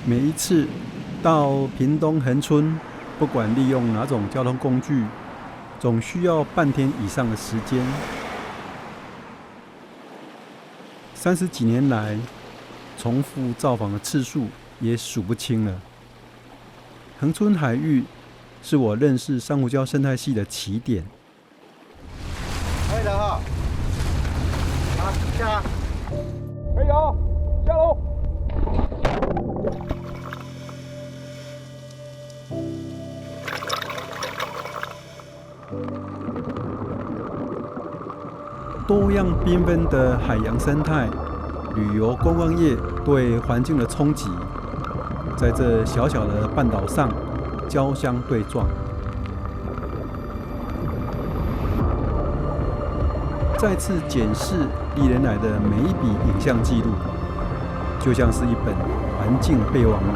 每一次到屏东恒春，不管利用哪种交通工具，总需要半天以上的时间。30几年来，重复造访的次数也数不清了。恒春海域是我认识珊瑚礁生态系的起点。可以的哈，好，下，可以哦，下喽。多样缤纷的海洋生态，旅游观光业对环境的冲击，在这小小的半岛上交相对撞。再次检视历年来的每一笔影像记录，就像是一本环境备忘录。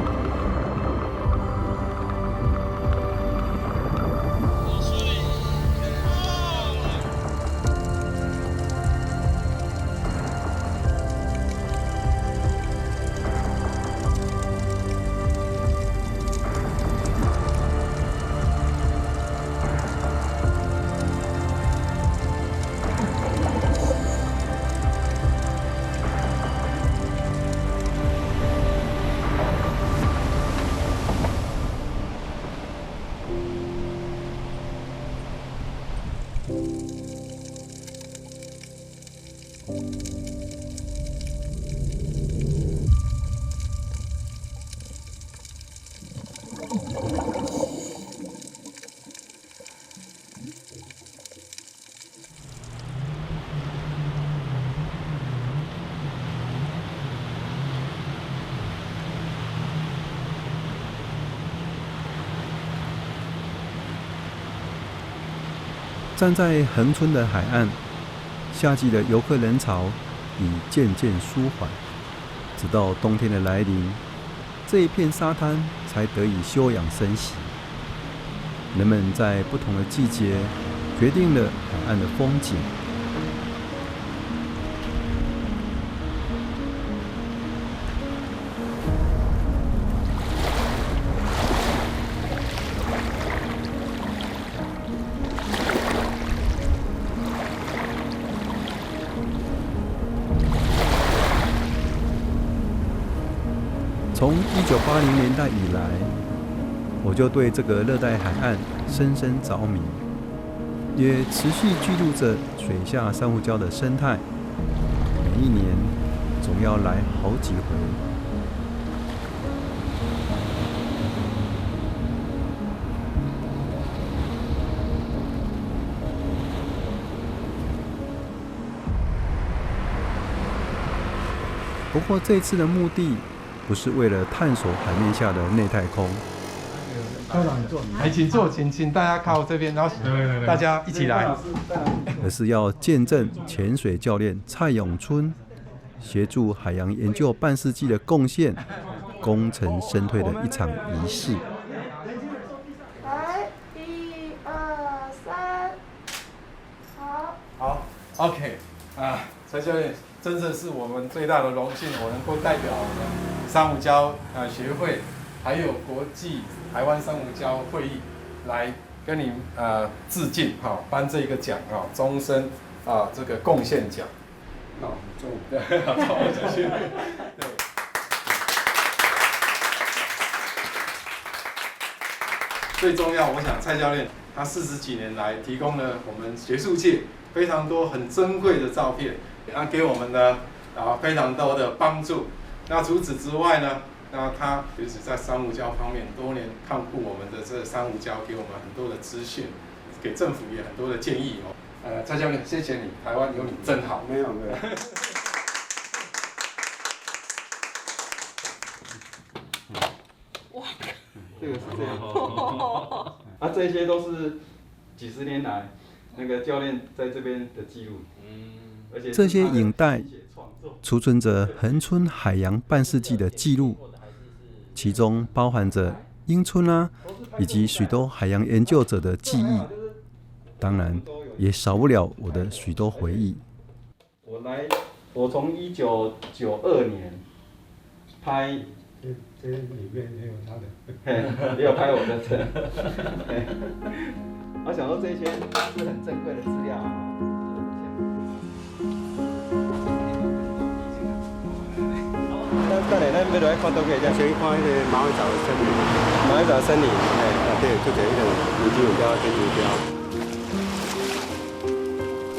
站在恒春的海岸，夏季的游客人潮已渐渐舒缓，直到冬天的来临，这一片沙滩才得以休养生息。人们在不同的季节决定了海岸的风景。从1980年代以来，我就对这个热带海岸深深着迷，也持续记录着水下珊瑚礁的生态。每一年总要来好几回。不过这次的目的不是为了探索海面下的内太空，请坐，请大家靠这边，然后大家一起来，而是要见证潜水教练蔡永春协助海洋研究半世纪的贡献，功成身退的一场仪式。来，1、2、3，好 ，OK， 蔡教练，真正是我们最大的荣幸，我能够代表我们珊瑚礁学会，还有国际台湾珊瑚礁会议来跟你致敬，颁这一个奖终身这个贡献奖。中午对，中午就去。对。最重要，我想蔡教练他40几年来提供了我们学术界非常多很珍贵的照片，给我们的非常多的帮助。那除此之外呢，那他其实在珊瑚礁方面多年看顾我们的这珊瑚礁，给我们很多的资讯，给政府也很多的建议哦。蔡教练，谢谢你，台湾有你真好。没有。哇，这个是这样。这些都是几十年来那个教练在这边的记录。而且这些影带储存着恒春海洋半世纪的记录，其中包含着英春以及许多海洋研究者的记忆，当然也少不了我的许多回忆。我从1992年拍这里面也有他的。也有拍我的车。我想说这些是很珍贵的资料啊。等下，咱要落来看倒去，才先看迄个马尾藻的森林。马尾藻森林，对，就这一个有机有标，天主标。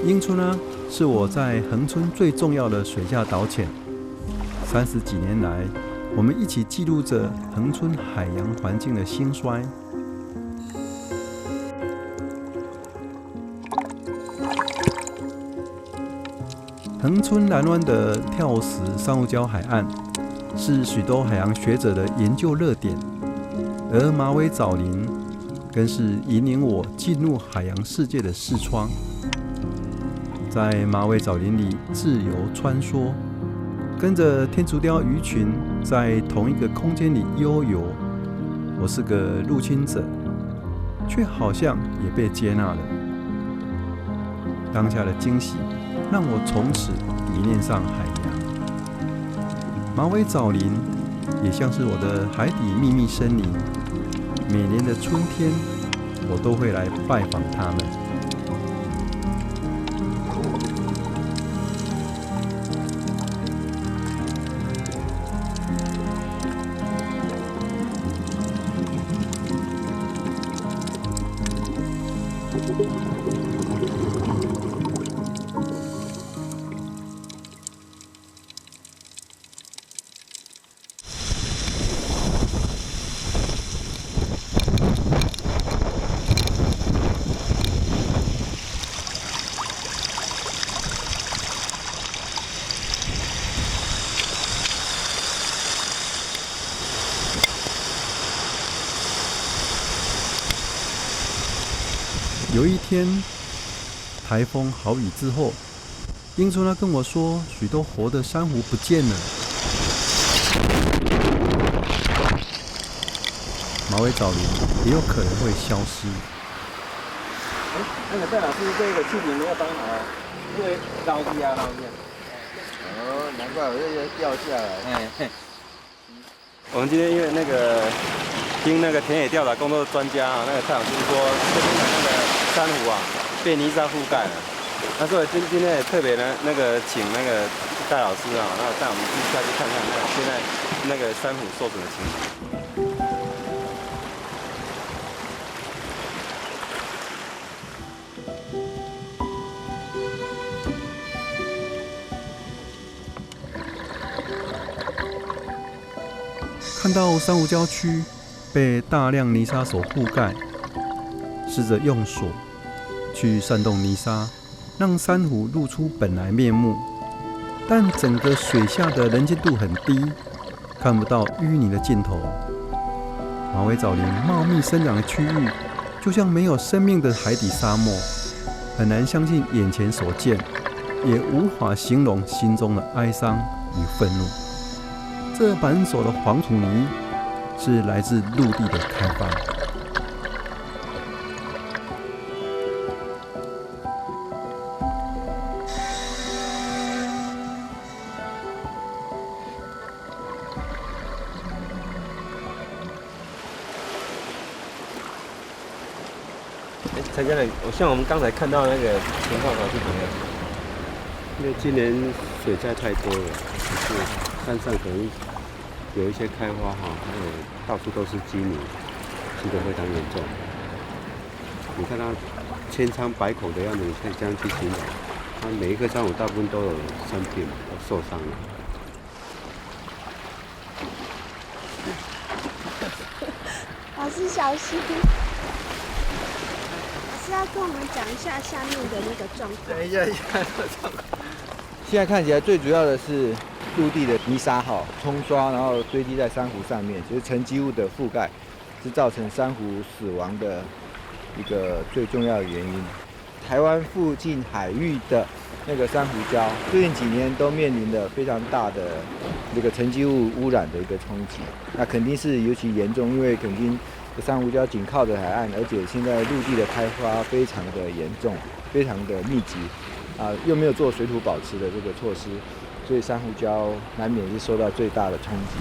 英村呢，是我在恒春最重要的水下导潜。30几年来，我们一起记录着恒春海洋环境的兴衰。恒春南湾的跳石珊瑚礁海岸是许多海洋学者的研究热点，而马尾藻林更是引领我进入海洋世界的视窗。在马尾藻林里自由穿梭，跟着天竺鲷鱼群在同一个空间里悠游。我是个入侵者，却好像也被接纳了。当下的惊喜让我从此迷恋上海洋。马尾藻林也像是我的海底秘密森林，每年的春天，我都会来拜访它们。有一天，台风豪雨之后，英村他跟我说，许多活的珊瑚不见了，马尾藻林也有可能会消失。那个戴老师，这个气瓶没有绑好，因为捞起啊。哦，难怪我这个掉下来。我们今天因为听那个田野调查工作专家啊，那个蔡老师说，这边的那个珊瑚啊被泥沙覆盖了。那所以今天也特别呢，请那个戴老师啊，带我们下去看看现在那个珊瑚受损的情形。看到珊瑚礁区被大量泥沙所覆盖，试着用手去煽动泥沙，让珊瑚露出本来面目，但整个水下的能见度很低，看不到淤泥的尽头。马尾藻林茂密生长的区域，就像没有生命的海底沙漠，很难相信眼前所见，也无法形容心中的哀伤与愤怒。这满手的黄土泥是来自陆地的开发。参加了，像我们刚才看到那个情况是怎么样？因为今年水灾太多了，就是山上可能有一些开花哈，还有到处都是积泥，积得非常严重。你看它千疮百孔的样子，你可以这样去形容。它每一棵珊瑚大部分都有生病，都受伤了。老师小心。老师要跟我们讲一下下面的那个状况。等一下，状况。现在看起来最主要的是陆地的泥沙冲刷，然后堆积在珊瑚上面，就是沉积物的覆盖，是造成珊瑚死亡的一个最重要的原因。台湾附近海域的那个珊瑚礁，最近几年都面临着非常大的这个沉积物污染的一个冲击，那肯定是尤其严重，因为垦丁珊瑚礁紧靠着海岸，而且现在陆地的开发非常的严重，非常的密集，又没有做水土保持的这个措施，所以珊瑚礁难免是受到最大的冲击。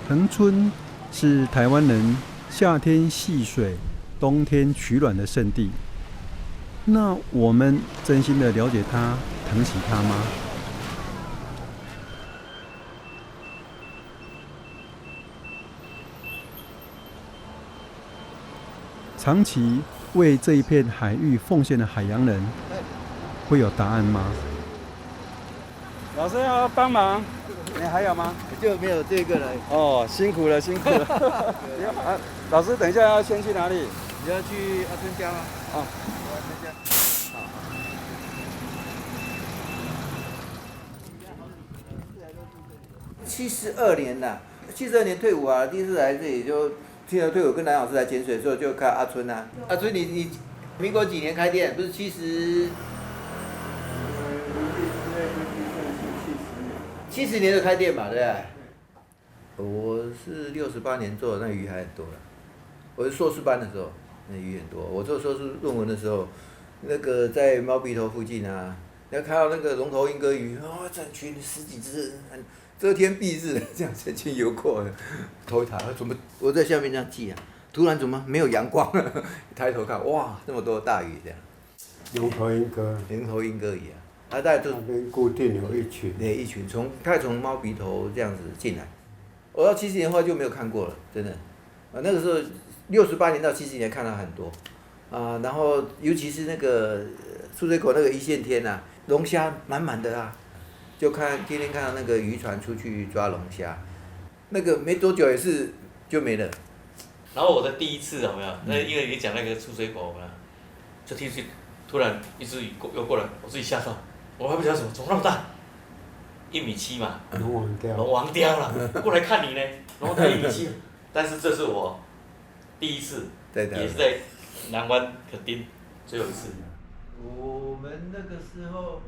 恒春是台湾人夏天戏水、冬天取暖的圣地。那我们真心的了解它、疼惜它吗？长期为这一片海域奉献的海洋人，会有答案吗？老师要帮忙，你还有吗？就没有这个了。哦，辛苦了，辛苦了。老师，等一下要先去哪里？你要去阿春家吗？哦。72年啦，72年退伍啊，第一次来这里就听了退伍跟蓝老师来潜水的时候就看阿春啊。阿春你民国几年开店？不是70年就开店嘛，对不对？我是68年做的，那鱼还很多了。我是硕士班的时候，那鱼很多。我做硕士论文的时候，那个在猫鼻头附近啊，你要看到那个龙头鹰哥鱼，整群10几只，遮天蔽日的这样成群游过，头一抬，怎么我在下面这样记啊？突然怎么没有阳光了？抬头看，哇，这么多大鱼这样。龙头鹰哥，龙头鹰哥鱼啊，大概就那边固定有一群。一群从猫鼻头这样子进来。我到70年后就没有看过了，真的。那个时候68年到70年看到很多，然后尤其是那个出水口那个一线天啊，龙虾满满的啊，就天天看到那个渔船出去抓龙虾，那个没多久也是就没了。然后我的第一次有没有？那因为你讲那个出水口嘛，就听见突然一只鱼游过来，我自己吓到，我还不晓得什么，怎么那么大？1.7米嘛，龙王雕了，过来看你呢，龙王雕1.7米，但是这是我第一次，也是在南湾垦丁最后一次。我们那个时候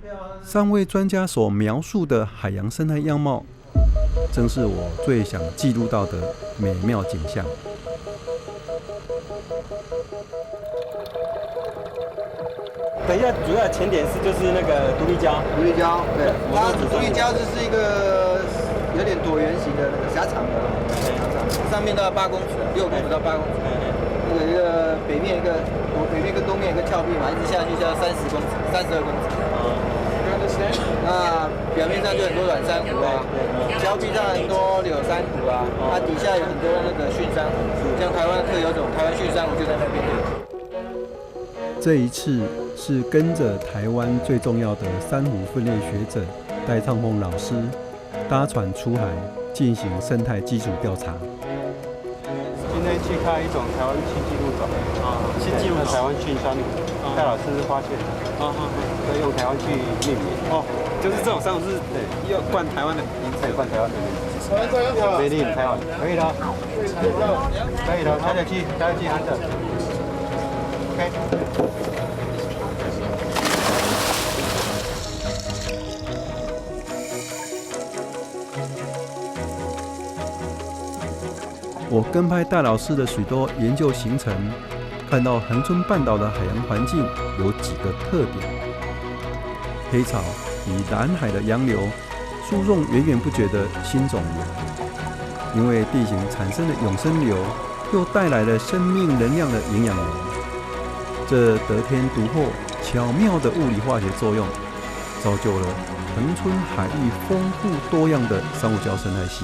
3位专家所描述的海洋生态样貌，正是我最想记录到的美妙景象。等一下，主要的前点是就是那个独立礁。独立礁，对，它独立礁就是一个有点椭圆形的那个狭长的，上面到8公尺，6公尺到8公尺。那个一个北面跟东面一个峭壁嘛，一直下去就要30公尺、32公尺。那表面上就很多软珊瑚啊，礁壁上很多柳珊瑚啊，它底下有很多那个蕈珊瑚，像台湾特有种台湾蕈珊瑚就在那边。这一次是跟着台湾最重要的珊瑚分类学者戴畅峰老师搭船出海进行生态基础调查。今天去看一种台湾新纪录种，新纪录台湾蕈珊瑚，戴老师发现的，所以用台湾去命名。就是这种珊瑚是要冠台湾的名字，冠台湾的名字。Made in 台湾，可以的，可以的，抬着机，含着。OK。我跟拍戴老师的许多研究行程，看到恒春半岛的海洋环境有几个特点：黑潮与蓝海的洋流输送源源不绝的新种源，因为地形产生的永生流，又带来了生命能量的营养流。这得天独厚、巧妙的物理化学作用，造就了恒春海域丰富多样的珊瑚礁生态系。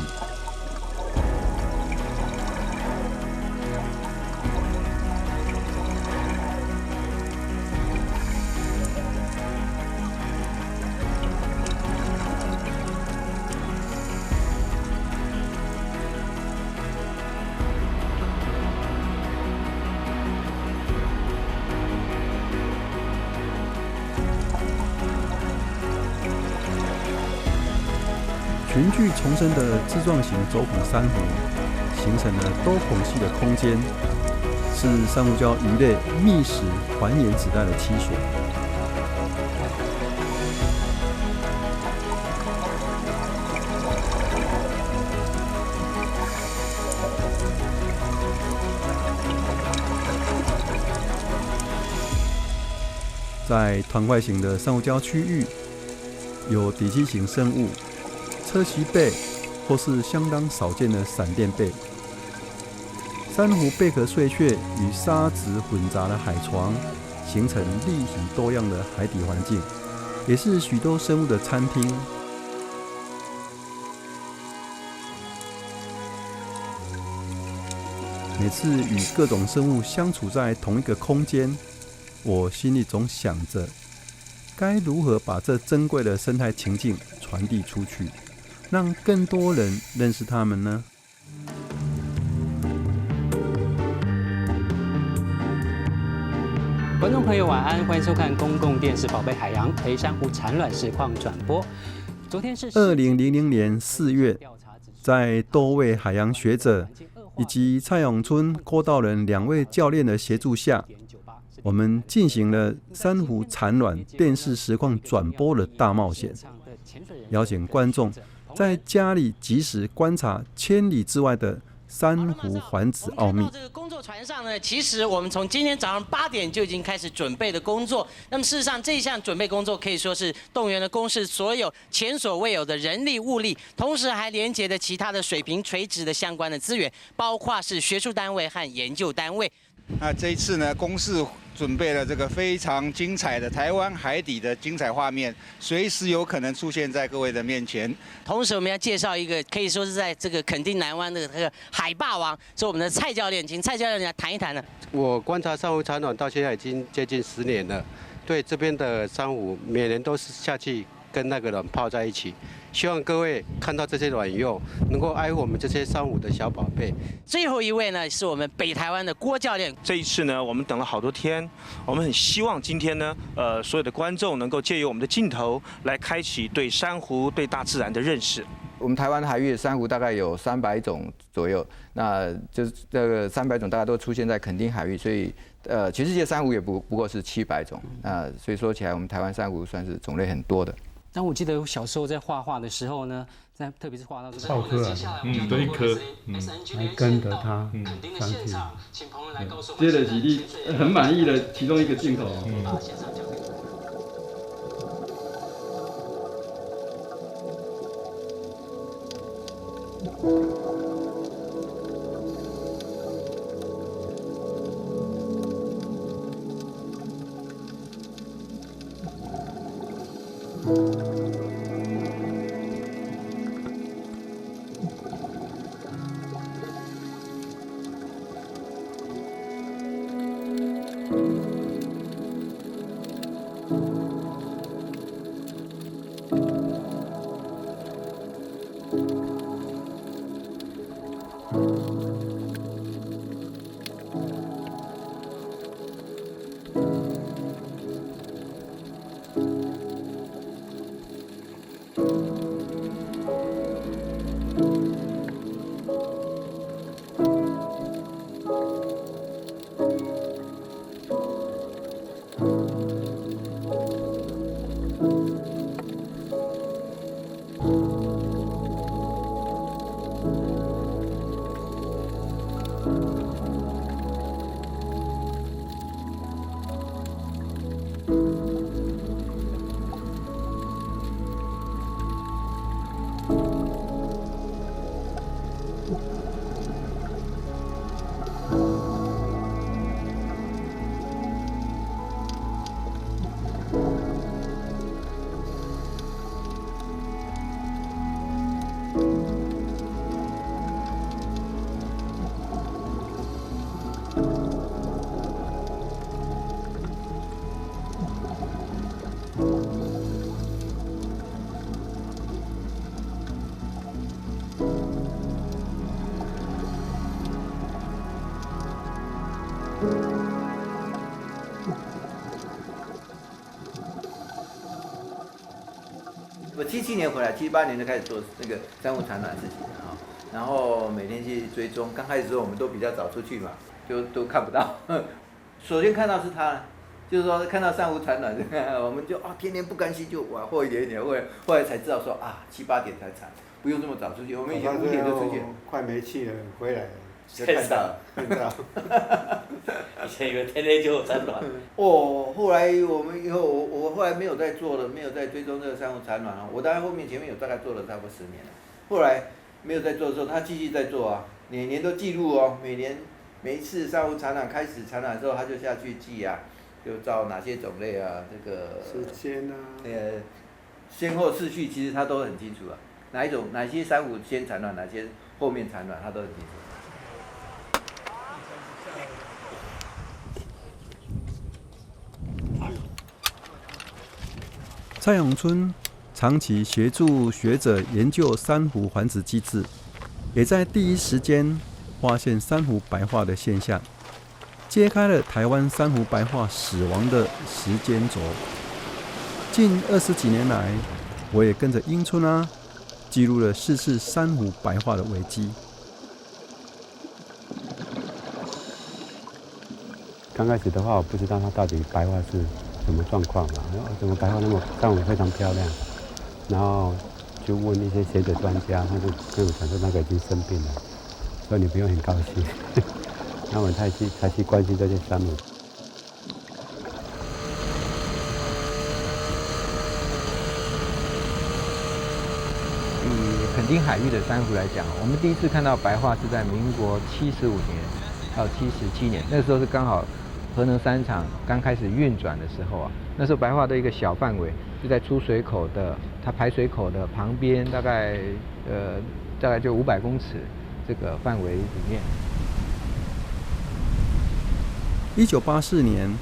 群聚丛生的枝状型轴孔珊瑚，形成了多孔隙的空间，是珊瑚礁鱼类觅食繁衍子代的栖所。在团块型的珊瑚礁区域，有底栖型生物。车鳍贝、或是相当少见的闪电贝。珊瑚贝壳碎屑与沙质混杂的海床，形成立体多样的海底环境，也是许多生物的餐厅。每次与各种生物相处在同一个空间，我心里总想着，该如何把这珍贵的生态情境传递出去，让更多人认识它们呢？观众朋友晚安，欢迎收看公共电视《宝贝海洋》陪珊瑚产卵实况转播。昨天是2000年4月，在多位海洋学者以及蔡永春、郭道仁2位教练的协助下，我们进行了珊瑚产卵电视实况转播的大冒险，邀请观众在家里及时观察千里之外的珊瑚繁殖奥秘。这个工作船上呢，其实我们从今天早上8点就已经开始准备的工作。那么事实上，这项准备工作可以说是动员了公视所有前所未有的人力物力，同时还连接了其他的水平垂直的相关的资源，包括是学术单位和研究单位。那这一次呢，公视准备了这个非常精彩的台湾海底的精彩画面，随时有可能出现在各位的面前。同时，我们要介绍一个可以说是在这个垦丁南湾的这个海霸王，是我们的蔡教练，请蔡教练来谈一谈呢。我观察珊瑚产卵到现在已经接近10年了，对这边的珊瑚每年都是下去跟那个卵泡在一起。希望各位看到这些卵以后，能够爱护我们这些珊瑚的小宝贝。最后一位呢，是我们北台湾的郭教练。这一次呢，我们等了好多天，我们很希望今天呢，所有的观众能够借由我们的镜头来开启对珊瑚、对大自然的认识。我们台湾海域的珊瑚大概有300种左右，那就是这个300种大概都出现在垦丁海域，所以全世界珊瑚也不过是700种，那所以说起来，我们台湾珊瑚算是种类很多的。但我记得我小时候在画画的时候呢，特别是画到这个跳出来，这一颗，还跟着它上去。接了几粒很满意的其中一个镜头。我77年回来，78年就开始做那个珊瑚产卵的事情了哈，然后每天去追踪。刚开始的时候我们都比较早出去嘛，就都看不到。首先看到是它，就是说看到珊瑚产卵，我们就天天不甘心就往后一点一点，后来才知道说7、8点才产，不用这么早出去。我们以前5点就出去，快没气了，回来就看到。以前以为天天就有产卵。后来我后来没有再追踪这个珊瑚产卵了。我大概前面有大概做了差不多10年了。后来没有在做的时候，他继续在做啊，每年都记录哦，每一次珊瑚产卵开始产卵之后，他就下去记啊，就照哪些种类啊，这个时间啊，先后次序其实他都很清楚啊，哪些珊瑚先产卵，哪些后面产卵，他都很清楚。蔡永春长期协助学者研究珊瑚繁殖机制，也在第一时间发现珊瑚白化的现象，揭开了台湾珊瑚白化死亡的时间轴。近20几年来，我也跟着英春记录了4次珊瑚白化的危机。刚开始的话，我不知道它到底白化是什么状况嘛？怎么白化那么珊瑚非常漂亮？然后就问一些学者专家，他就跟我讲说那个已经生病了，所以你不用很高兴。那我才去关心这些珊瑚。以垦丁海域的珊瑚来讲，我们第一次看到白化是在民国75年到77年，那时候是刚好核能3厂刚开始运转的时候啊。那时候白化的一个小范围是在出水口的它排水口的旁边，大概就500公尺这个范围里面。1984年，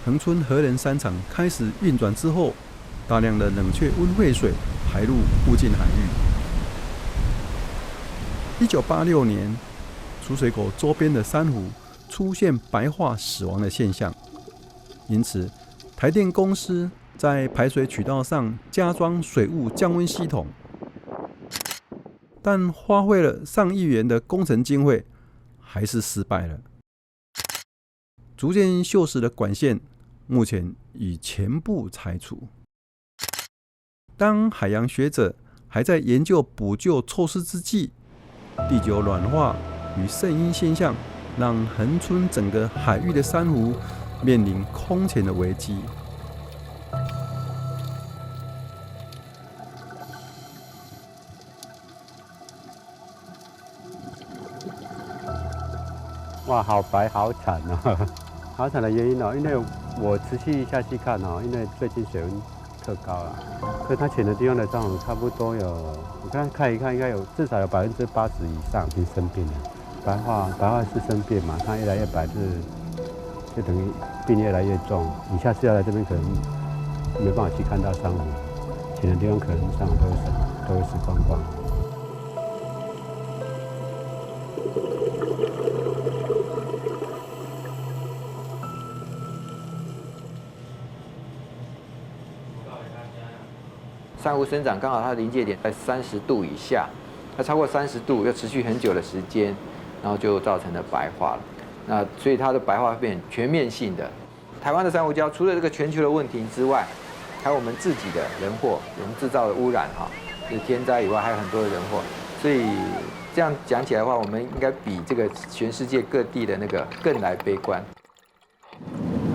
恒春核能3厂开始运转之后，大量的冷却温废水排入附近海域。1986年，出水口周边的珊瑚出现白化死亡的现象，因此台电公司在排水渠道上加装水雾降温系统，但花费了上亿元的工程经费，还是失败了。逐渐锈蚀的管线目前已全部拆除。当海洋学者还在研究补救措施之际，地球暖化与圣婴现象让恒春整个海域的珊瑚面临空前的危机。哇，好白好惨哦！好惨的原因哦，因为我持续下去看哦，因为最近水温特高了，所以它潜的地方的珊瑚差不多有，我刚才看一看，应该有至少有80%以上已经生病了。白化是生病嘛，它越来越白就等于病越来越重。你下次要来这边可能没办法去看到珊瑚，潜的地方可能珊瑚都会死光光。珊瑚生长刚好它的临界点在30度以下，它超过30度又持续很久的时间，然后就造成了白化了。那所以它的白化会变全面性的。台湾的珊瑚礁除了这个全球的问题之外，还有我们自己的人祸，我们制造的污染就是天灾以外，还有很多的人祸。所以这样讲起来的话，我们应该比这个全世界各地的那个更来悲观。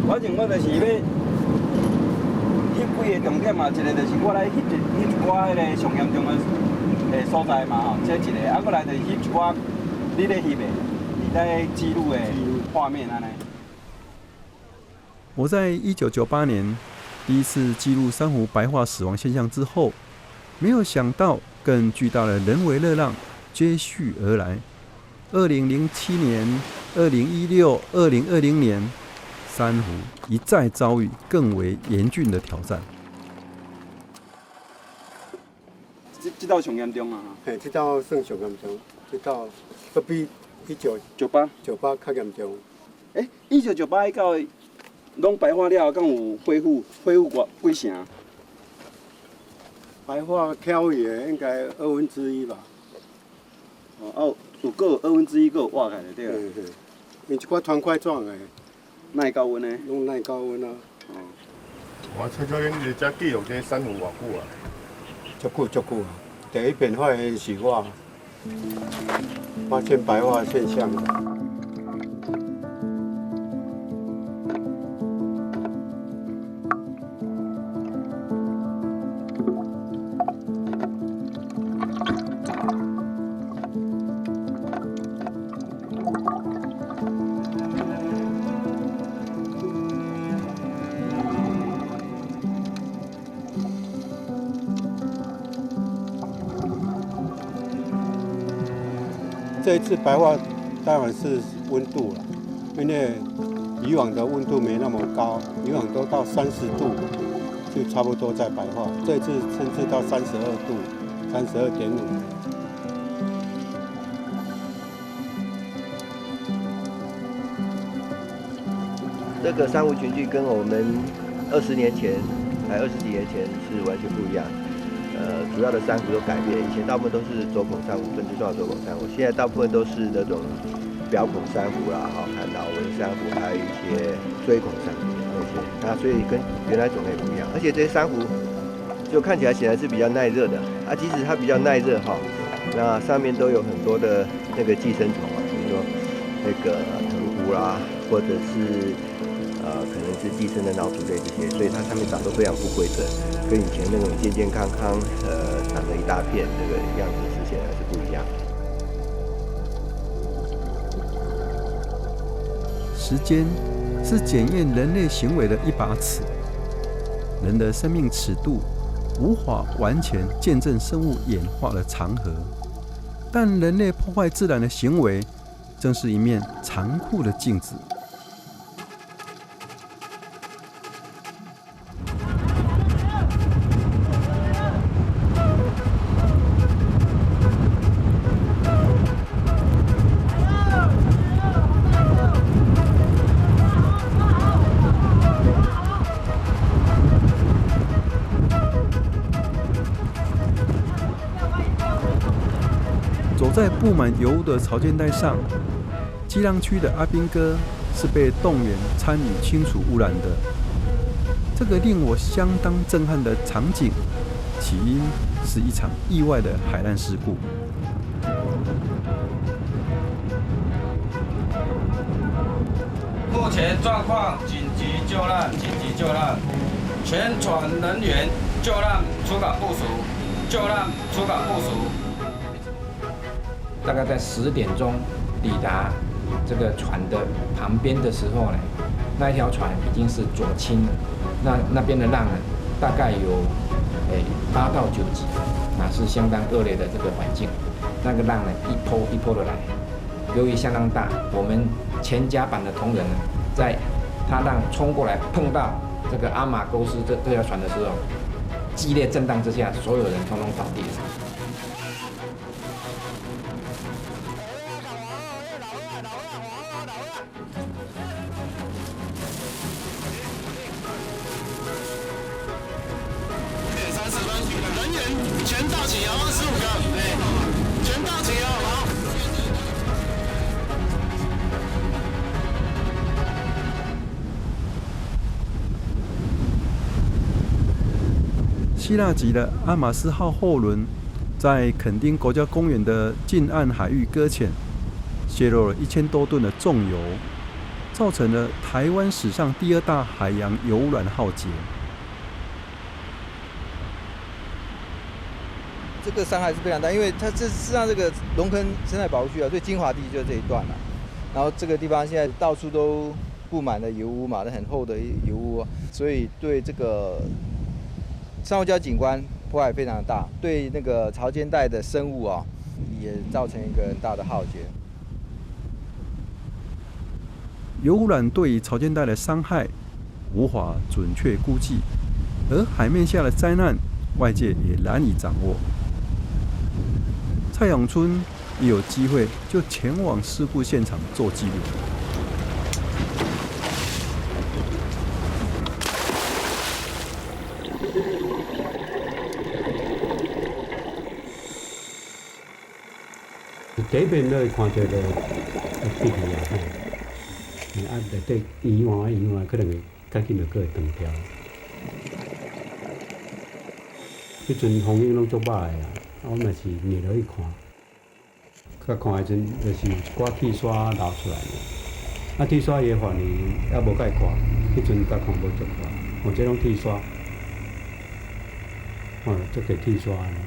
反正我就是要。几个重点嘛，一个就是我来翕一寡迄个上严重的所在嘛这一个，过来就是翕一寡你咧翕的，你在记录的画面安尼。我在1998年第一次记录珊瑚白化死亡现象之后，没有想到更巨大的人为热浪接续而来。2007年、2016、2020年。珊瑚一再遭遇更为严峻的挑战。这道上严重啊！嘿，这道算上严重，这道都比1998较严重。1998到拢白化了，敢有恢复几成？白化漂移应该1/2吧。有个1/2个有活起来对啊。因一寡团块状的。耐高温呢？拢耐高温啊！我蔡教练，你遮记录这珊瑚偌久啊？足久啊！第一遍发现是我发现白化现象的。这一次白化当然是温度了，因为以往的温度没那么高，以往都到30度就差不多在白化，这次甚至到32度，32.5。这个珊瑚群聚跟我们20年前，还20几年前是完全不一样。主要的珊瑚都改变，以前大部分都是轴孔珊瑚，分支状的轴孔珊瑚，现在大部分都是那种表孔珊瑚啦，还有脑纹珊瑚，还有一些锥孔珊瑚那些，所以跟原来种类不一样。而且这些珊瑚就看起来显然是比较耐热的即使它比较耐热那上面都有很多的那个寄生虫比如说那个藤壶啦，或者是可能是寄生的脑鼠类这些，所以它上面长得非常不规则，跟以前那种健健康康长得一大片这个样子是显然是不一样。时间是检验人类行为的一把尺，人的生命尺度无法完全见证生物演化的长河，但人类破坏自然的行为，正是一面残酷的镜子。走在布满油污的潮间带上，基浪区的阿兵哥是被动员参与清除污染的。这个令我相当震撼的场景，起因是一场意外的海难事故。目前状况紧急救难，紧急救难，全船人员救难出港部署，救难出港部署。大概在10点钟抵达这个船的旁边的时候呢，那一条船已经是左倾了，那边的浪呢，大概有8到9级，是相当恶劣的这个环境。那个浪呢，一波一波的来，由于相当大，我们前甲板的同仁呢，在他浪冲过来碰到这个阿马沟斯这条船的时候，激烈震荡之下，所有人通通倒地了。全到齐哦，25个，全到齐哦，好。希腊籍的阿马斯号货轮在垦丁国家公园的近岸海域搁浅，泄漏了1000多吨的重油，造成了台湾史上第2大海洋油污染浩劫。这个伤害是非常大，因为它事实上这个龙坑生态保护区最精华地就是这一段了。然后这个地方现在到处都布满了油污嘛，很厚的油污，所以对这个珊瑚礁景观破坏非常大，对那个潮间带的生物也造成一个很大的浩劫。油污染对于潮间带的伤害无法准确估计，而海面下的灾难外界也难以掌握。蔡永春也有机会就前往事故现场做记录。第一边都会看到个壁啊，内底圆可能会较紧就会断掉。迄阵风景拢足歹个啊，我嘛是逆落去看，较看迄阵就是一寡铁砂流出来，铁砂伊个反应还无介看，迄阵甲看无足看，这拢铁砂，这个铁砂呢。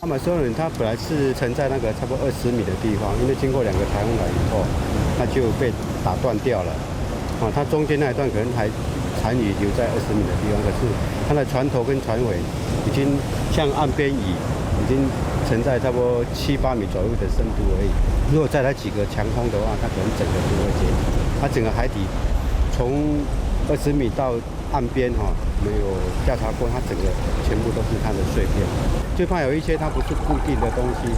阿马斯人它本来是沉在那个差不多20米的地方，因为经过2个台风来以后，它就被打断掉了。它中间那一段可能还残余留在20米的地方，可是它的船头跟船尾已经向岸边已经沉在差不多7、8米左右的深度而已。如果再来几个强风的话，它可能整个就会解体。它整个海底从20米到岸边没有调查过，它整个全部都是它的碎片。最怕有一些它不是固定的东西，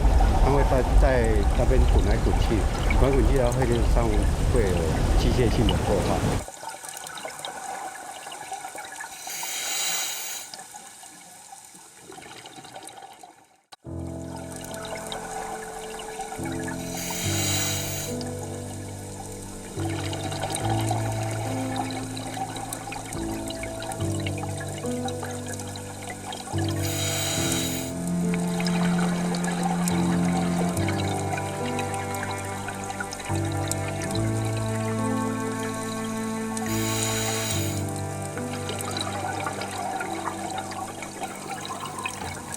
它会在那边滚来滚去，滚来滚去，然后会上会有机械性的破坏。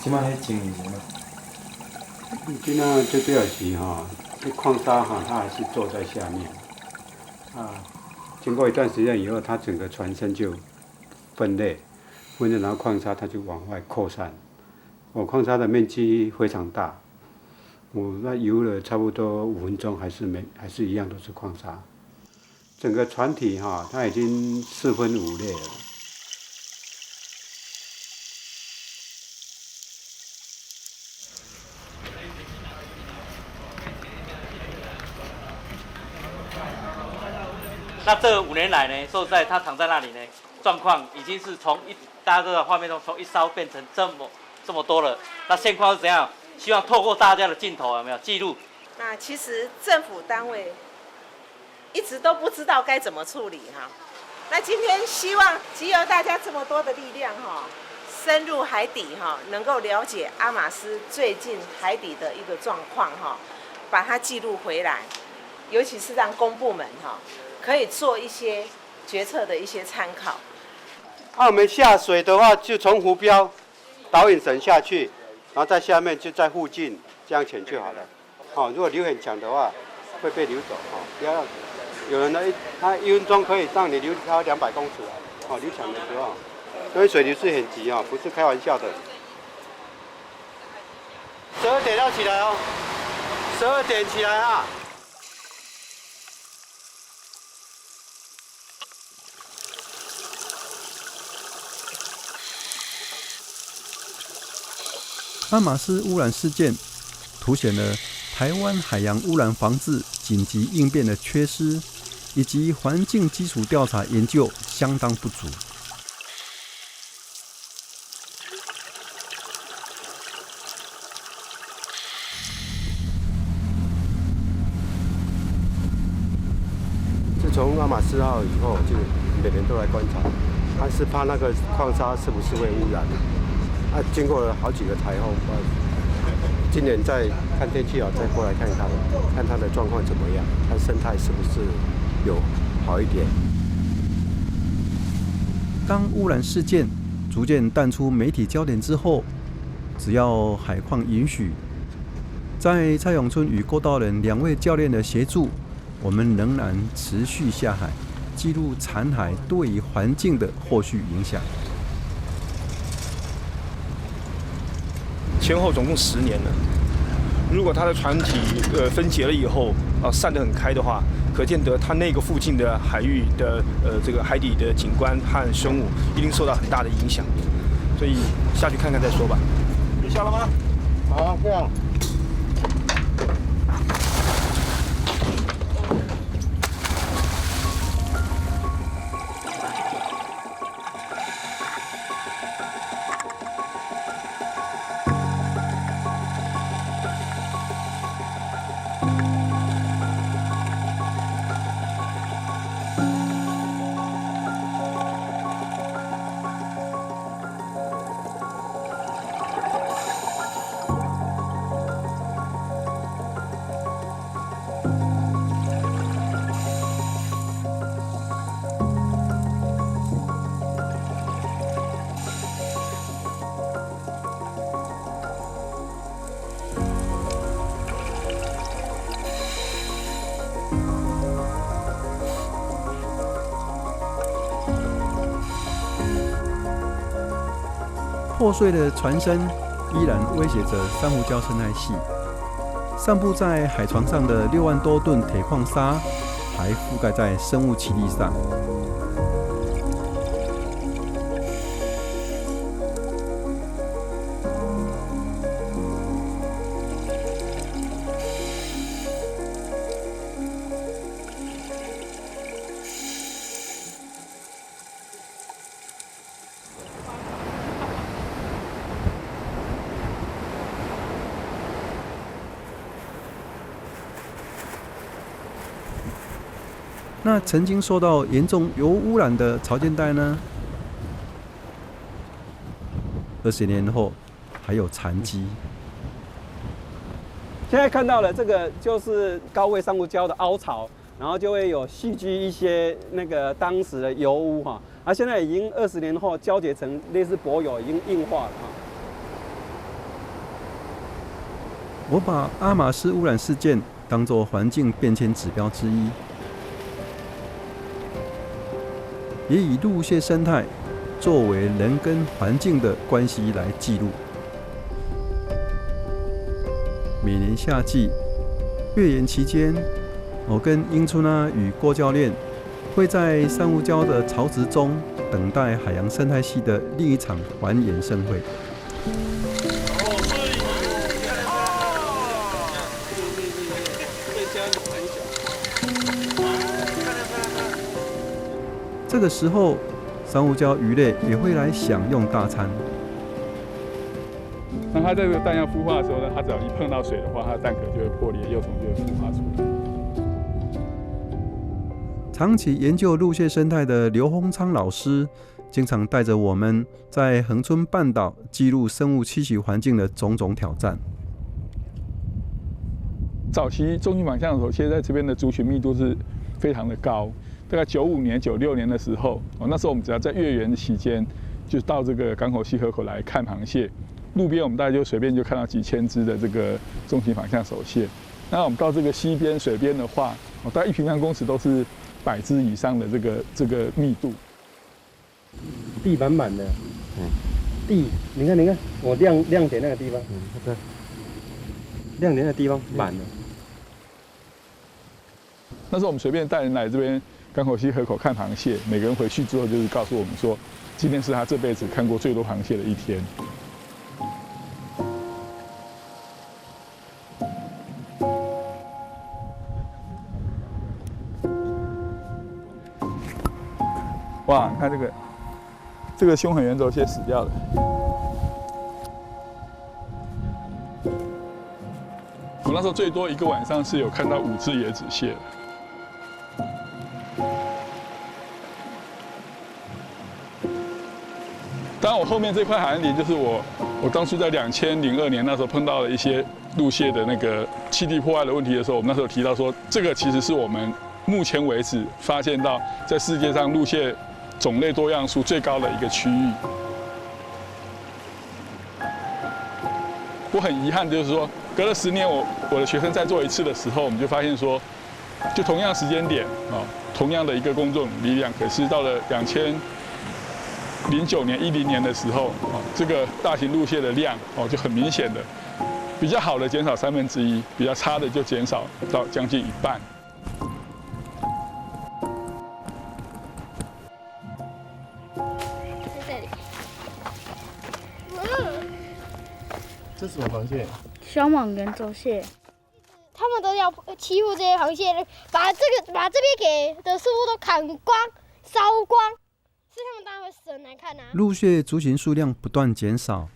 即摆迄情形嘛，今仔最主要是这矿砂它还是坐在下面经过一段时间以后，它整个船身就分裂，然后矿砂它就往外扩散。矿砂的面积非常大，那游了差不多5分钟，还是一样都是矿砂。整个船体它已经4分5裂了。那这5年来呢，说实在，他躺在那里呢，状况已经是大家都在画面中从一艘变成这么多了。那现况是怎样？希望透过大家的镜头有没有记录？那其实政府单位一直都不知道该怎么处理那今天希望集由大家这么多的力量深入海底能够了解阿马斯最近海底的一个状况把它记录回来，尤其是让公部门可以做一些决策的一些参考。我们下水的话，就从浮标导引绳下去，然后在下面就在附近这样潜就好了。如果流很强的话，会被流走不要有人呢，他1分钟可以让你流超200公尺流强的时候，因为水流是很急不是开玩笑的。12点要起来12点起来阿马斯污染事件凸显了台湾海洋污染防治紧急应变的缺失，以及环境基础调查研究相当不足。自从阿马斯号以后，就每年都来观察，他是怕那个矿砂是不是会污染。经过了好几个台风，今年再看天气再过来看它的状况怎么样，看生态是不是有好一点。当污染事件逐渐淡出媒体焦点之后，只要海况允许，在蔡永春与郭道仁2位教练的协助，我们仍然持续下海，记录残骸对于环境的后续影响。前后总共10年了。如果它的船体分解了以后散得很开的话，可见得它那个附近的海域的这个海底的景观和生物一定受到很大的影响。所以下去看看再说吧。你下了吗？好，这样。破碎的船身依然威胁着珊瑚礁生态系。散布在海床上的6万多吨铁矿砂，还覆盖在生物栖地上。那曾经受到严重油污染的潮间带呢？20年后还有残迹。现在看到了这个就是高位珊瑚礁的凹槽，然后就会有蓄积一些那个当时的油污哈，现在已经20年后交结成类似柏油，已经硬化了哈。我把阿马斯污染事件当作环境变迁指标之一。也以陆蟹生态作为人跟环境的关系来记录。每年夏季月圆期间，我跟英春与郭教练会在珊瑚礁的潮池中等待海洋生态系的另一场还原盛会。这个时候，珊瑚礁鱼类也会来享用大餐。那它这个蛋要孵化的时候呢，它只要一碰到水的话，它的蛋壳就会破裂，幼虫就会孵化出来。长期研究陆蟹生态的刘洪昌老师，经常带着我们在恒春半岛记录生物栖息环境的种种挑战。早期中型反向手蟹在这边的族群密度是非常的高。大概95年、96年的时候，那时候我们只要在月圆期间，就到这个港口西河口来看螃蟹。路边我们大概就随便就看到几千只的这个中型反向手蟹。那我们到这个溪边、水边的话，大概1平方公尺都是100只以上的这个密度。地满满的，地，你看，我亮点那个地方，亮点的地方满了。那时候我们随便带人来这边港口西河口看螃蟹，每个人回去之后就是告诉我们说，今天是他这辈子看过最多螃蟹的一天。哇，你看这个凶狠圆轴蟹死掉了。我那时候最多一个晚上是有看到5只野子蟹。当然，我后面这块海岸点就是我当初在2002年那时候碰到了一些陆蟹的那个栖地破坏的问题的时候，我们那时候提到说，这个其实是我们目前为止发现到在世界上陆蟹种类多样数最高的一个区域。我很遗憾，就是说，隔了10年，我的学生再做一次的时候，我们就发现说，就同样时间点同样的一个公众力量，可是到了2009年、10年的时候，这个大型陆蟹的量就很明显的，比较好的减少1/3，比较差的就减少到将近1半。在这里。这是什么螃蟹？小蟒圆轴蟹。他们都要欺负这些螃蟹，把这边给的树都砍光、烧光。他们当然会死得难看啊！陆蟹族群数量不断减少，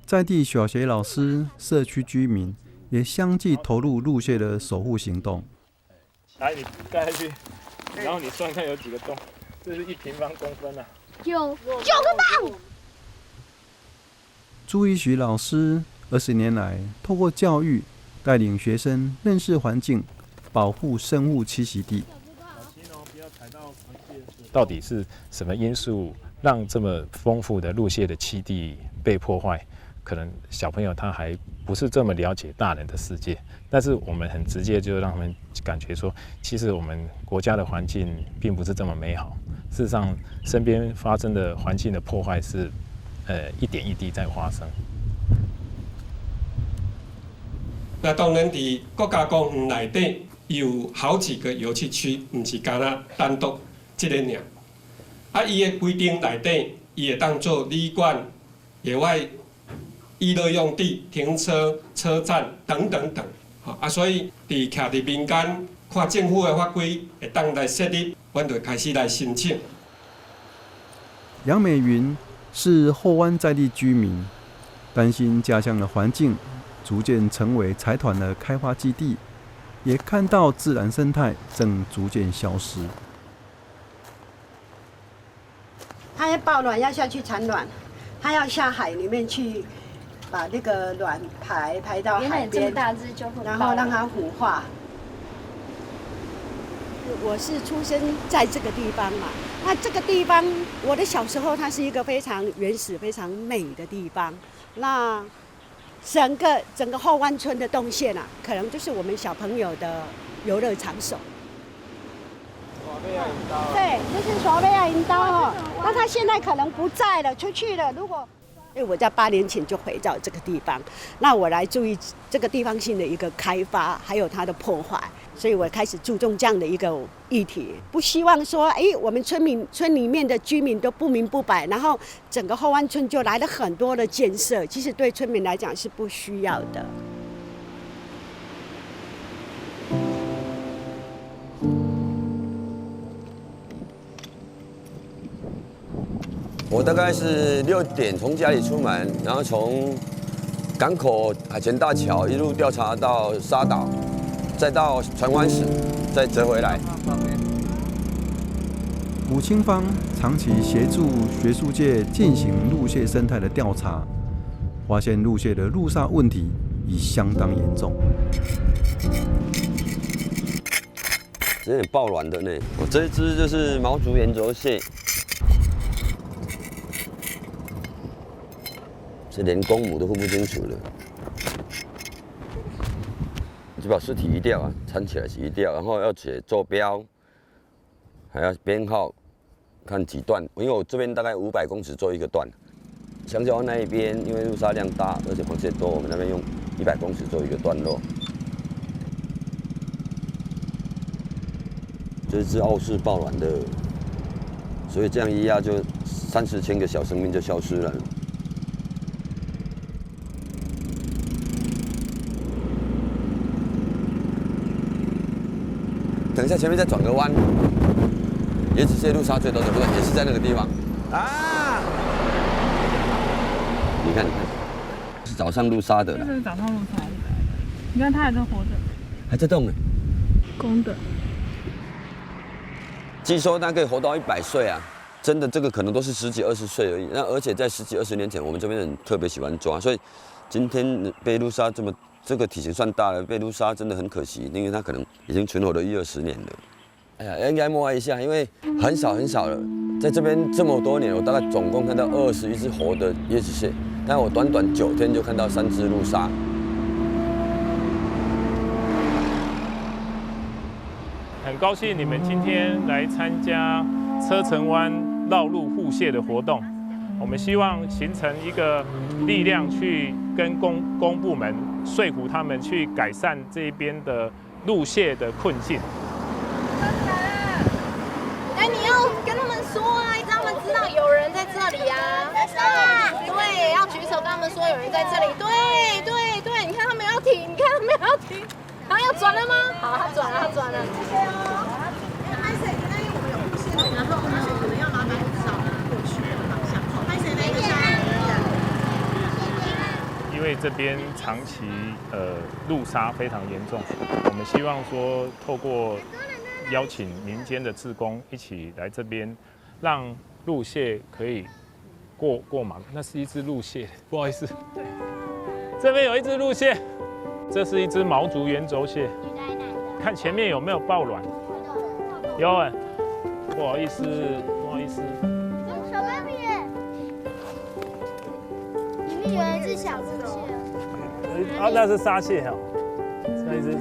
在地小学老师、社区居民也相继投入陆蟹的守护行动。来，你带下去，然后你算看有几个洞，这是1平方公分啊。9个洞。朱一许老师20年来，透过教育带领学生认识环境，保护生物栖息地。到底是什么因素让这么丰富的陆蟹的栖地被破坏？可能小朋友他还不是这么了解大人的世界，但是我们很直接就让他们感觉说，其实我们国家的环境并不是这么美好。事实上，身边发生的环境的破坏是一点一滴在发生。那当然，伫国家公园内底有好几个游憩区，唔是干那单独这个尔。啊，伊的规定内底，伊会当做旅馆、野外娱乐用地、停车、车站等等等。啊，所以伫徛伫民间看政府的法规，会当来设立，阮就开始来申请。杨美云是后湾在地居民，担心家乡的环境逐渐成为财团的开发基地，也看到自然生态正逐渐消失。它要抱卵要下去产卵，它要下海里面去把那个卵排到海边，然后让它孵化。我是出生在这个地方嘛，那这个地方，我的小时候它是一个非常原始、非常美的地方。那整个后湾村的动线啊，可能就是我们小朋友的游乐场所。对，就是耍贝亚银刀哦。那他现在可能不在了，出去了。如果我在8年前就回到这个地方，那我来注意这个地方性的一个开发，还有它的破坏，所以我开始注重这样的一个议题，不希望说，我们村里面的居民都不明不白，然后整个后湾村就来了很多的建设，其实对村民来讲是不需要的。我大概是6点从家里出门，然后从港口海前大桥一路调查到沙岛，再到船湾石，再折回来。古清芳长期协助学术界进行陆蟹生态的调查，发现陆蟹的陆杀问题已相当严重。有点爆卵的呢。我这一只就是毛竹圆轴蟹。这连公母都分不清楚了，你就把尸体移掉啊，缠起来移掉，然后要写坐标，还要编号，看几段。因为我这边大概500公尺做一个段，香蕉湾那一边因为陆沙量大，而且螃蟹多，我们那边用100公尺做一个段落。这只澳式爆卵的，所以这样一压就30千个小生命就消失了。等一下，前面再转个弯，椰子蟹陆沙最多的部分也是在那个地方。啊！你看，是早上陆沙的。这是早上陆沙的，你看它还在活着，还在动呢。公的。据说它可以活到100岁啊！真的，这个可能都是10几20岁而已。那而且在10几20年前，我们这边人特别喜欢抓，所以今天被陆沙这个体型算大了，被陆杀真的很可惜，因为它可能已经存活了20年了。哎呀，应该默哀一下，因为很少了。在这边这么多年，我大概总共看到21只活的椰子蟹，但我短短9天就看到3只陆杀。很高兴你们今天来参加车城湾绕路护蟹的活动。我们希望形成一个力量，去跟公部门说服他们去改善这边的陆蟹的困境。你要跟他们说啊，让他们知道有人在这里啊。对，要举手跟他们说有人在这里。对，你看他们要停，他要转了吗？好，他转了。谢谢哦。拍摄，那因为我们有护士，然后拍摄可能要麻烦找过去的方向。拍摄那个因为这边长期陆杀非常严重，我们希望说透过邀请民间的志工一起来这边，让陆蟹可以过马路。那是一只陆蟹，不好意思，这边有一只陆蟹，这是一只毛竹圆轴蟹，看前面有没有爆卵，有哎，不好意思。小 baby， 里面有一只小猪蟹。那是沙蟹哦，这一只。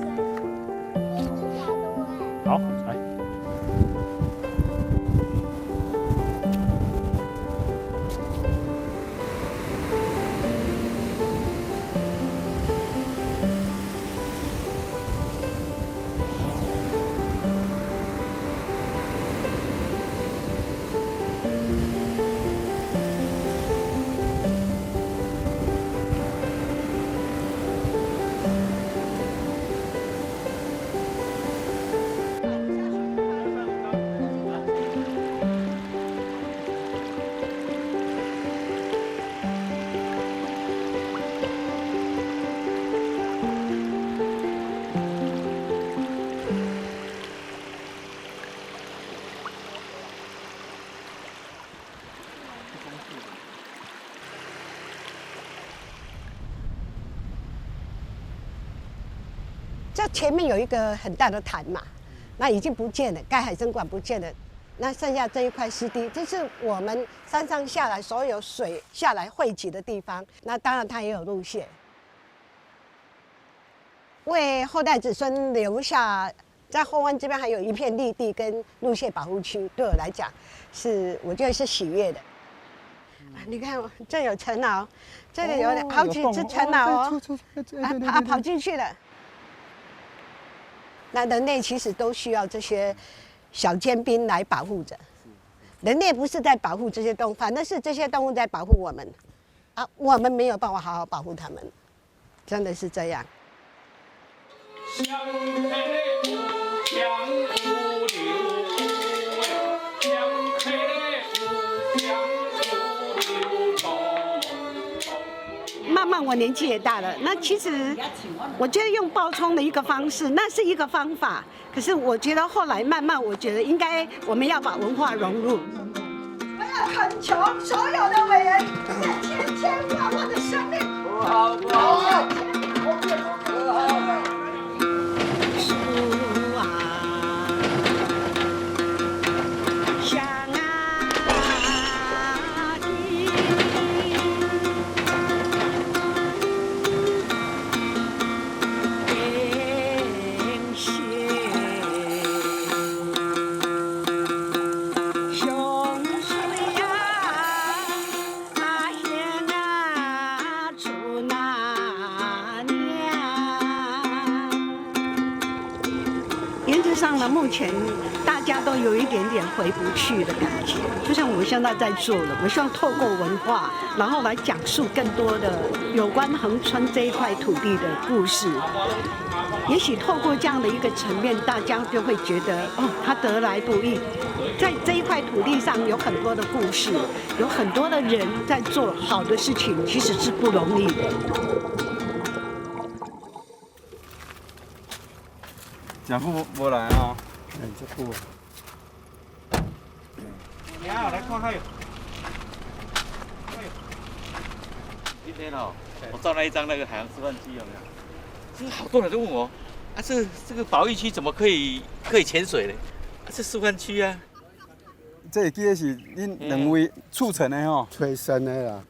好，来。这前面有一个很大的潭嘛，那已经不见了，盖海参馆不见了，那剩下这一块湿地，这是我们山上下来所有水下来汇集的地方。那当然它也有路线，为后代子孙留下。在后湾这边还有一片绿地跟路线保护区，对我来讲是我觉得是喜悦的。你看，这有陈老，这里有好几只陈老哦，跑进去了。那人类其实都需要这些小尖兵来保护着。人类不是在保护这些动物，反正是这些动物在保护我们啊，我们没有办法好好保护它们，真的是这样。慢慢我年纪也大了，那其实我觉得用爆冲的一个方式，那是一个方法。可是我觉得后来慢慢，我觉得应该我们要把文化融入。我要恳求所有的委员，千千万万的生命，好不好？目前大家都有一点点回不去的感觉，就像我们现在在做的，我希望透过文化，然后来讲述更多的有关恒春这一块土地的故事。也许透过这样的一个层面，大家就会觉得，哦，它得来不易。在这一块土地上有很多的故事，有很多的人在做好的事情，其实是不容易的。蒋父无来啊？这久。你好，来看看。今天哦，我照了一张那个海洋示范机，有没有？这好多人都问我，啊，这个保育区怎么可以潜水呢？啊，这示范区啊。这记得是恁两位促成的吼？催生的啦。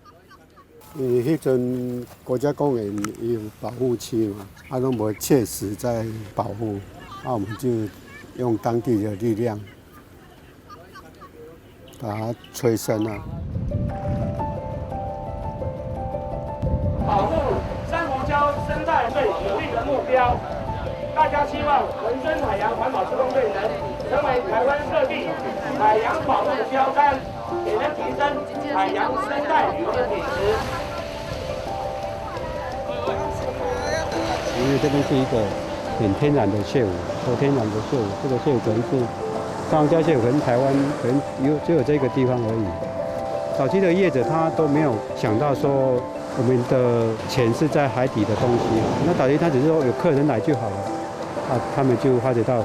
因为迄阵国家公园有保护区嘛，啊，拢无切实在保护。那我们就用当地的力量把它催生了。保护珊瑚礁生态最有力的目标，大家希望恒春海洋环保志工队能成为台湾各地海洋保护的标杆，也能提升海洋生态旅游的品质。因为这边是一个很天然的蟹舞，很天然的蟹舞，这个蟹舞可能是珊瑚礁蟹舞，可能台湾可能只有这个地方而已。早期的业者他都没有想到说我们的钱是在海底的东西，那早期他只是说有客人来就好了，啊，他们就发觉到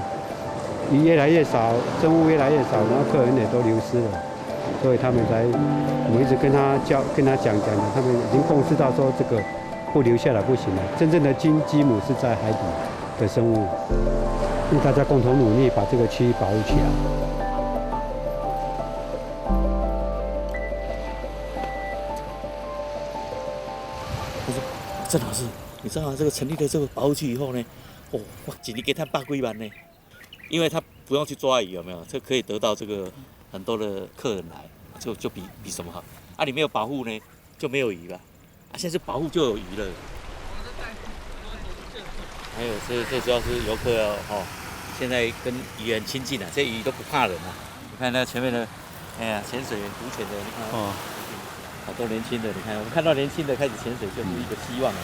鱼越来越少，生物越来越少，然后客人也都流失了，所以他们才我们一直跟他讲的，他们已经共识到说这个不留下来不行了，真正的基母是在海底的生物，因为大家共同努力把这个区域保护起来。郑老师，你知道吗？这个成立了这个保护区以后呢，哦，哇，一年给他8几万呢，因为他不用去抓鱼，有没有？这可以得到这个很多的客人来，就比什么好？啊，你没有保护呢，就没有鱼了。啊，现在是保护就有鱼了。还有最主要是游客哦，现在跟鱼很亲近了，这鱼都不怕人了。你看那前面的，哎呀，潜水员、浮潜的，你看哦。好多年轻的，你看，我们看到年轻的开始潜水，就是一个希望了。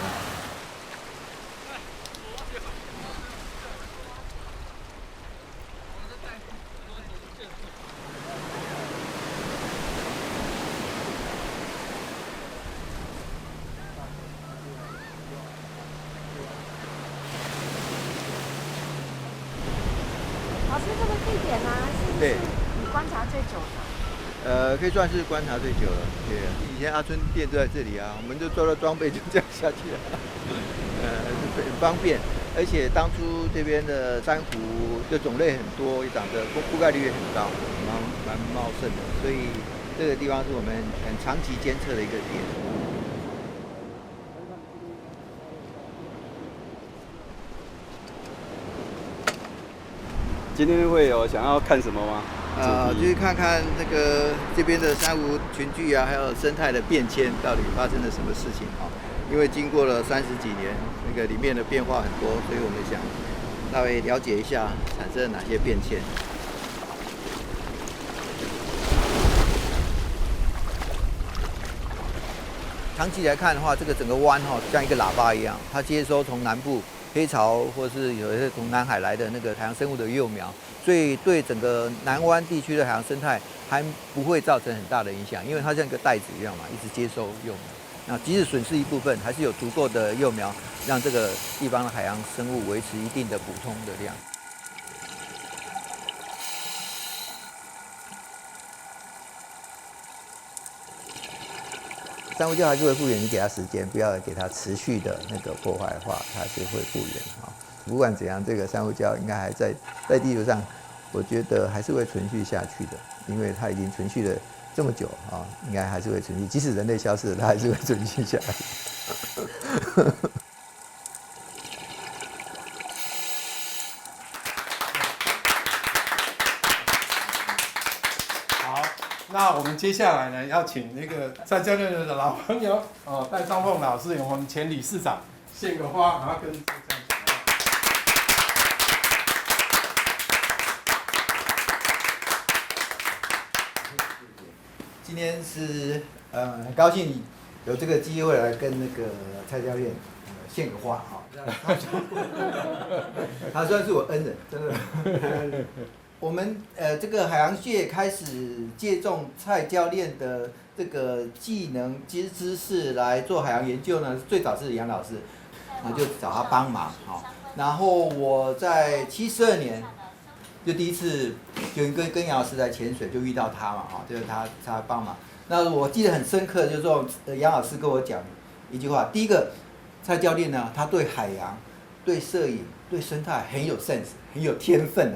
老师，这个地点呢，是不是你观察最久的？可以算是观察最久了。对，以前阿春店就在这里啊，我们就做了装备就这样下去了，很方便。而且当初这边的珊瑚的种类很多，长得覆盖率也很高，蛮茂盛的，所以这个地方是我们很长期监测的一个点。今天会有想要看什么吗？就是看看这边的珊瑚群聚啊，还有生态的变迁，到底发生了什么事情啊？因为经过了30几年，里面的变化很多，所以我们想稍微了解一下产生了哪些变迁。长期来看的话，这个整个湾像一个喇叭一样，它接收从南部黑潮或是有一些从南海来的海洋生物的幼苗，所以对整个南湾地区的海洋生态还不会造成很大的影响，因为它像一个袋子一样嘛，一直接收幼苗。那即使损失一部分，还是有足够的幼苗，让这个地方的海洋生物维持一定的补充的量。珊瑚礁还是会复原，你给它时间，不要给它持续的破坏的话，它还是会复原啊。不管怎样，这个珊瑚礁应该还在地球上，我觉得还是会存续下去的，因为它已经存续了这么久啊，应该还是会存续。即使人类消失了，它还是会存续下来。那我们接下来呢，要请蔡教练的老朋友戴章凤老师，我们前理事长献个花，然后跟今天是很高兴有这个机会来跟蔡教练献个花他算是我恩人，真的。我们这个海洋界开始借重蔡教练的这个技能知识来做海洋研究呢，最早是杨老师，就找他帮忙然后我在72年就第一次就跟杨老师在潜水就遇到他嘛就是他帮忙。那我记得很深刻，就是说杨老师跟我讲一句话，第一个蔡教练呢，他对海洋、对摄影、对生态很有 sense， 很有天分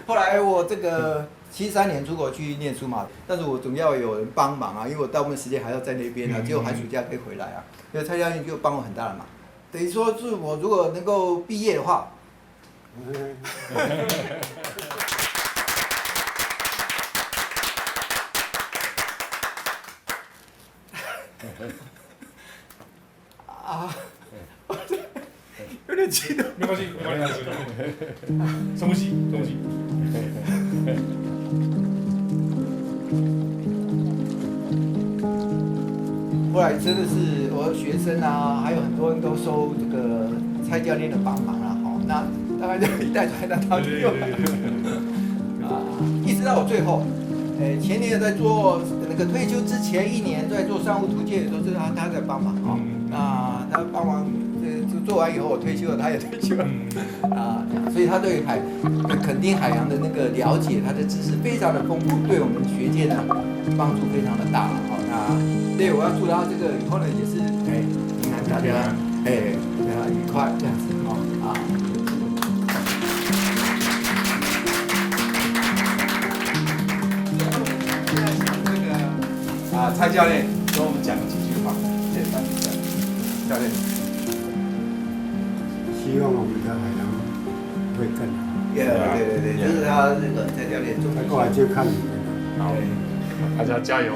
后来我73年出国去念书嘛，但是我总要有人帮忙因为我大部分时间还要在那边只有寒暑假可以回来所以蔡教练就帮我很大的忙，等于说是我如果能够毕业的话，有点激动。没关系，深呼吸，深呼吸。后来真的是我的学生还有很多人都收这个蔡教练的帮忙那大概就一代传到第六代一直到我最后，前年在做退休之前1年在做商务图鉴，都是他在帮忙那他帮忙做完以后我退休了，他也退休了所以他对垦丁海洋的了解，他的知识非常的丰富，对我们学界呢帮助非常的大所以我要祝他以后呢也是你看大家愉快这样子蔡教练跟我们讲几句话，简单的教练。希望我们的海洋会更好。对，这是他蔡教练。他过来就看你们。好，大家加油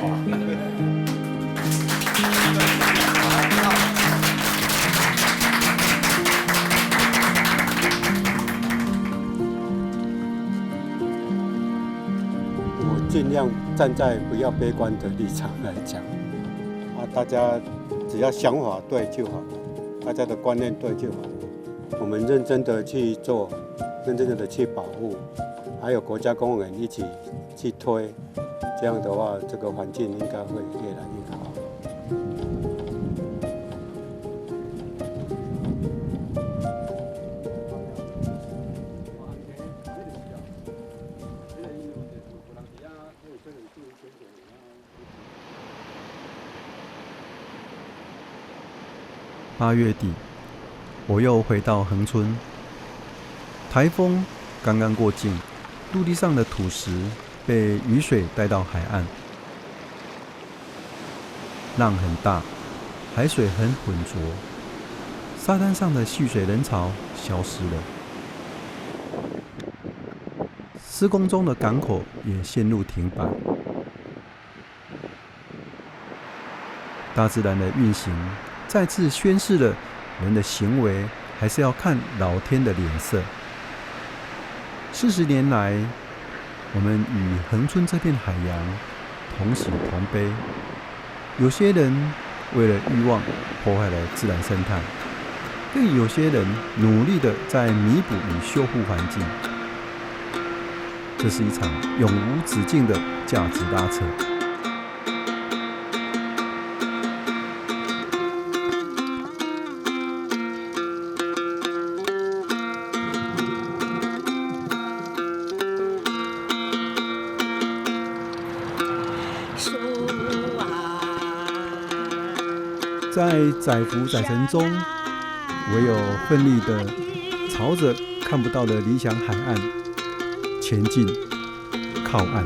我尽量站在不要悲观的立场来讲大家只要想法对就好，大家的观念对就好。我们认真的去做，认真的去保护，还有国家公园一起去推，这样的话，这个环境应该会越来越好。8月底，我又回到恒春，台风刚刚过境，陆地上的土石被雨水带到海岸，浪很大，海水很浑浊，沙滩上的戏水人潮消失了，施工中的港口也陷入停摆。大自然的运行再次宣示了人的行为还是要看老天的脸色。40年来，我们与恒春这片海洋同喜同悲。有些人为了欲望破坏了自然生态，更有些人努力地在弥补与修护环境。这是一场永无止境的价值拉扯。在载浮载沉中，唯有奋力地朝着看不到的理想海岸前进，靠岸。